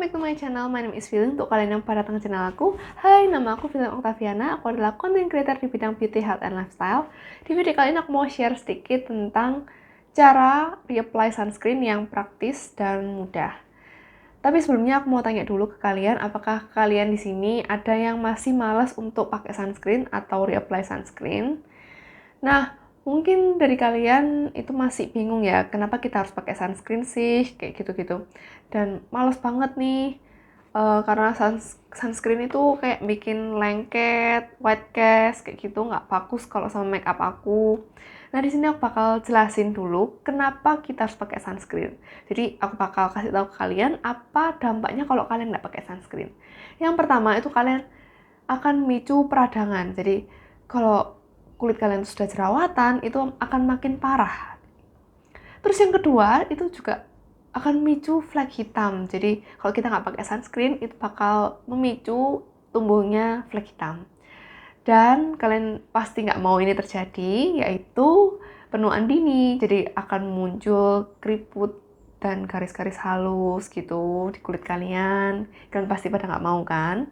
back to my channel, my name is Feeling. Untuk kalian yang pada datang ke channel aku, hai, nama aku Feeling Octaviana. Aku adalah content creator di bidang beauty, health, and lifestyle. Di video kali ini aku mau share sedikit tentang cara reapply sunscreen yang praktis dan mudah. Tapi sebelumnya aku mau tanya dulu ke kalian, apakah kalian di sini ada yang masih malas untuk pakai sunscreen atau reapply sunscreen? Nah, mungkin dari kalian itu masih bingung ya, kenapa kita harus pakai sunscreen sih, kayak gitu-gitu. Dan males banget nih, karena sunscreen itu kayak bikin lengket, white cast, kayak gitu, nggak bagus kalau sama make up aku. Nah, di sini aku bakal jelasin dulu kenapa kita harus pakai sunscreen. Jadi, aku bakal kasih tahu ke kalian apa dampaknya kalau kalian nggak pakai sunscreen. Yang pertama itu kalian akan memicu peradangan. Jadi, kalau kulit kalian sudah jerawatan, itu akan makin parah. Terus yang kedua, itu juga akan memicu flek hitam. Jadi kalau kita nggak pakai sunscreen, itu bakal memicu tumbuhnya flek hitam. Dan kalian pasti nggak mau ini terjadi, yaitu penuaan dini. Jadi akan muncul keriput dan garis-garis halus gitu di kulit kalian. Kalian pasti pada nggak mau kan?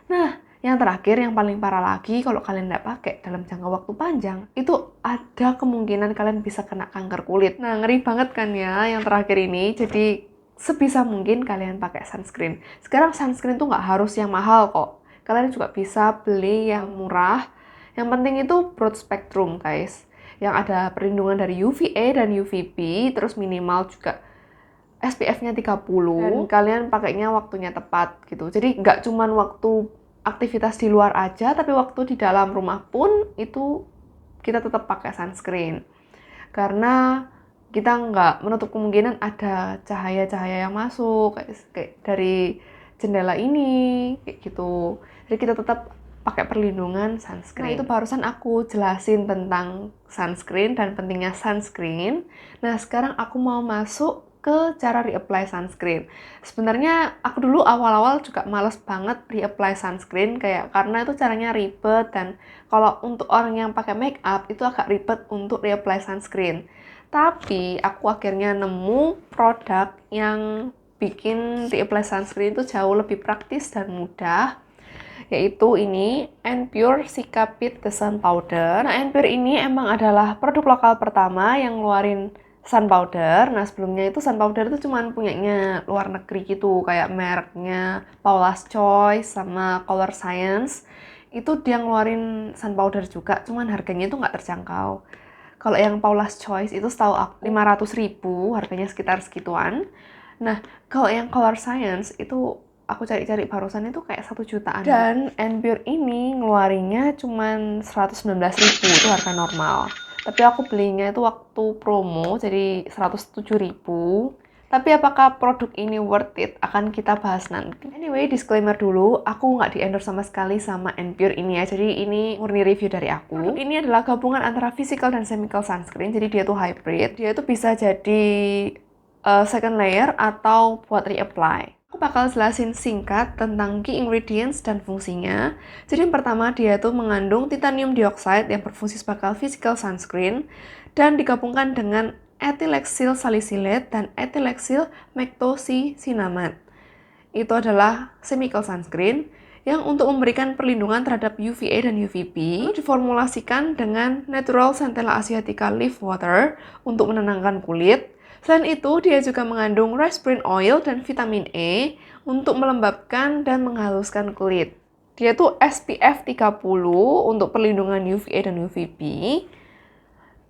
Nah, yang terakhir, yang paling parah lagi, kalau kalian nggak pakai dalam jangka waktu panjang, itu ada kemungkinan kalian bisa kena kanker kulit. Nah, ngeri banget kan ya yang terakhir ini. Jadi, sebisa mungkin kalian pakai sunscreen. Sekarang sunscreen tuh nggak harus yang mahal kok. Kalian juga bisa beli yang murah. Yang penting itu broad spectrum, guys. Yang ada perlindungan dari UVA dan UVB, terus minimal juga SPF-nya 30. Dan kalian pakainya waktunya tepat gitu. Jadi, nggak cuman waktu aktivitas di luar aja, tapi waktu di dalam rumah pun itu kita tetap pakai sunscreen. Karena kita nggak menutup kemungkinan ada cahaya-cahaya yang masuk, kayak dari jendela ini, kayak gitu. Jadi kita tetap pakai perlindungan sunscreen. Nah, itu barusan aku jelasin tentang sunscreen dan pentingnya sunscreen. Nah, sekarang aku mau masuk ke cara reapply sunscreen. Sebenarnya aku dulu awal-awal juga males banget reapply sunscreen karena itu caranya ribet, dan kalau untuk orang yang pakai make up itu agak ribet untuk reapply sunscreen. Tapi aku akhirnya nemu produk yang bikin reapply sunscreen itu jauh lebih praktis dan mudah, yaitu ini N-Pure Cicapit The Sun Powder. Nah, N-Pure ini emang adalah produk lokal pertama yang ngeluarin sun powder. Nah, sebelumnya itu sun powder itu cuman punyanya luar negeri gitu, kayak mereknya Paula's Choice sama Color Science. Itu dia ngeluarin sun powder juga, cuman harganya itu nggak terjangkau. Kalau yang Paula's Choice itu setahu aku 500.000, harganya sekitar segituan. Nah, kalau yang Color Science itu aku cari-cari barusan itu kayak 1 jutaan. Dan N-Pure ini ngeluarinnya cuman 119.000, itu harga normal. Tapi aku belinya itu waktu promo, jadi 107.000. Tapi apakah produk ini worth it? Akan kita bahas nanti. Anyway, disclaimer dulu, aku nggak di-endorse sama sekali sama N-Pure ini ya. Jadi ini murni review dari aku. Produk ini adalah gabungan antara physical dan chemical sunscreen. Jadi dia tuh hybrid. Dia tuh bisa jadi second layer atau buat reapply. Aku bakal jelasin singkat tentang key ingredients dan fungsinya. Jadi yang pertama, dia tuh mengandung titanium dioxide yang berfungsi sebagai physical sunscreen dan digabungkan dengan ethylexyl salicylate dan ethylexyl mactocinnamate. Itu adalah chemical sunscreen yang untuk memberikan perlindungan terhadap UVA dan UVB. Diformulasikan dengan natural centella asiatica leaf water untuk menenangkan kulit. Selain itu, dia juga mengandung raspberry oil dan vitamin E untuk melembabkan dan menghaluskan kulit. Dia tuh SPF 30 untuk perlindungan UVA dan UVB.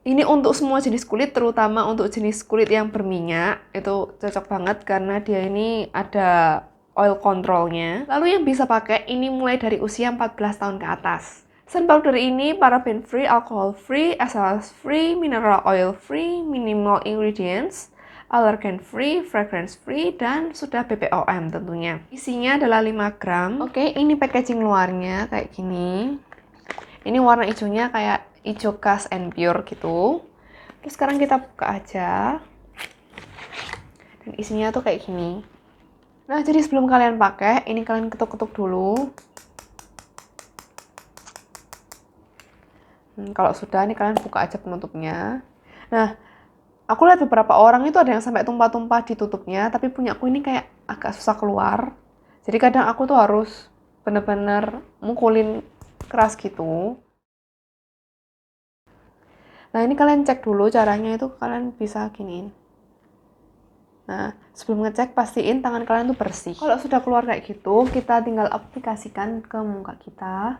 Ini untuk semua jenis kulit, terutama untuk jenis kulit yang berminyak. Itu cocok banget karena dia ini ada oil controlnya. Lalu yang bisa pakai ini mulai dari usia 14 tahun ke atas. Sun powder ini paraben free, alcohol free, SLS free, mineral oil free, minimal ingredients, allergen free, fragrance free, dan sudah BPOM tentunya. Isinya adalah 5 gram. Oke, ini packaging luarnya kayak gini. Ini warna hijaunya kayak hijau khas N-Pure gitu. Terus sekarang kita buka aja. Dan isinya tuh kayak gini. Nah, jadi sebelum kalian pakai, ini kalian ketuk-ketuk dulu. Kalau sudah, ini kalian buka aja penutupnya. Nah, Aku lihat beberapa orang itu ada yang sampai tumpah-tumpah di tutupnya, tapi punya aku ini kayak agak susah keluar. Jadi kadang aku tuh harus bener-bener mukulin keras gitu. Nah ini kalian cek dulu caranya itu kalian bisa giniin. Nah sebelum ngecek pastiin tangan kalian tuh bersih. Kalau sudah keluar kayak gitu, kita tinggal aplikasikan ke muka kita.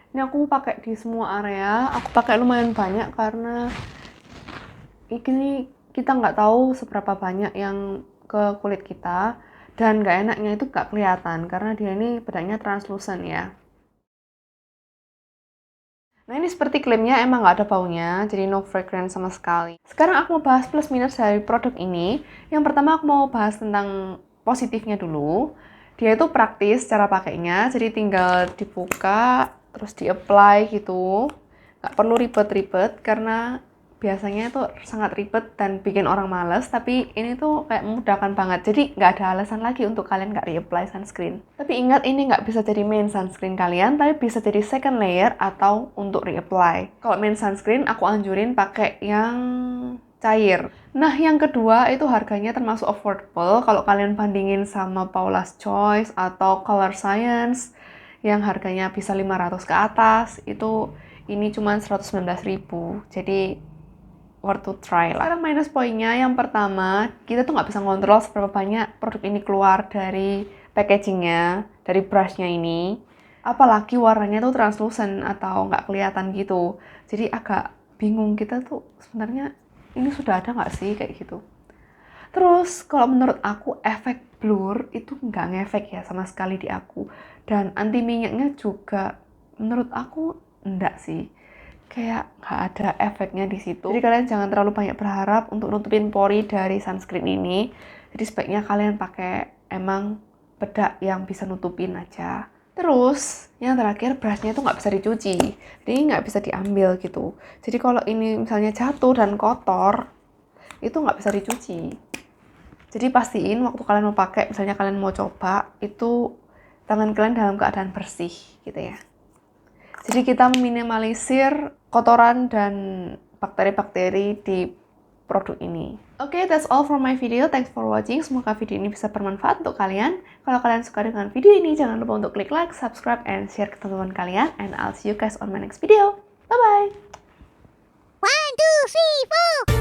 Ini aku pakai di semua area, aku pakai lumayan banyak karena ini kita nggak tahu seberapa banyak yang ke kulit kita, dan nggak enaknya itu nggak kelihatan karena dia ini bedaknya translucent ya. Nah ini seperti klaimnya emang nggak ada baunya, jadi no fragrance sama sekali. Sekarang aku mau bahas plus minus dari produk ini. Yang pertama aku mau bahas tentang positifnya dulu. Dia itu praktis cara pakainya, jadi tinggal dibuka, terus di-apply gitu. Nggak perlu ribet-ribet, karena biasanya itu sangat ribet dan bikin orang males, tapi ini tuh kayak memudahkan banget. Jadi nggak ada alasan lagi untuk kalian nggak reapply sunscreen. Tapi ingat, ini nggak bisa jadi main sunscreen kalian, tapi bisa jadi second layer atau untuk reapply. Kalau main sunscreen, aku anjurin pakai yang cair. Nah, yang kedua itu harganya termasuk affordable kalau kalian bandingin sama Paula's Choice atau Color Science yang harganya bisa 500 ke atas, itu ini cuma 119.000. Jadi worth to try lah. Sekarang minus poinnya, yang pertama, kita tuh nggak bisa ngontrol seberapa banyak produk ini keluar dari packagingnya, dari brushnya ini. Apalagi warnanya tuh translucent atau nggak kelihatan gitu. Jadi agak bingung kita tuh sebenarnya ini sudah ada nggak sih kayak gitu. Terus kalau menurut aku efek blur itu nggak ngefek ya sama sekali di aku. Dan anti minyaknya juga menurut aku enggak sih. Kayak nggak ada efeknya di situ. Jadi kalian jangan terlalu banyak berharap untuk nutupin pori dari sunscreen ini. Jadi sebaiknya kalian pakai emang bedak yang bisa nutupin aja. Terus yang terakhir, brushnya itu nggak bisa dicuci, jadi nggak bisa diambil gitu. Jadi kalau ini misalnya jatuh dan kotor, itu nggak bisa dicuci. Jadi pastiin waktu kalian mau pakai, misalnya kalian mau coba, itu tangan kalian dalam keadaan bersih gitu ya. Jadi kita meminimalisir kotoran dan bakteri-bakteri di produk ini. Oke, that's all for my video. Thanks for watching. Semoga video ini bisa bermanfaat untuk kalian. Kalau kalian suka dengan video ini, jangan lupa untuk klik like, subscribe, and share ke teman-teman kalian. And I'll see you guys on my next video. Bye-bye! 1, 2, 3, 4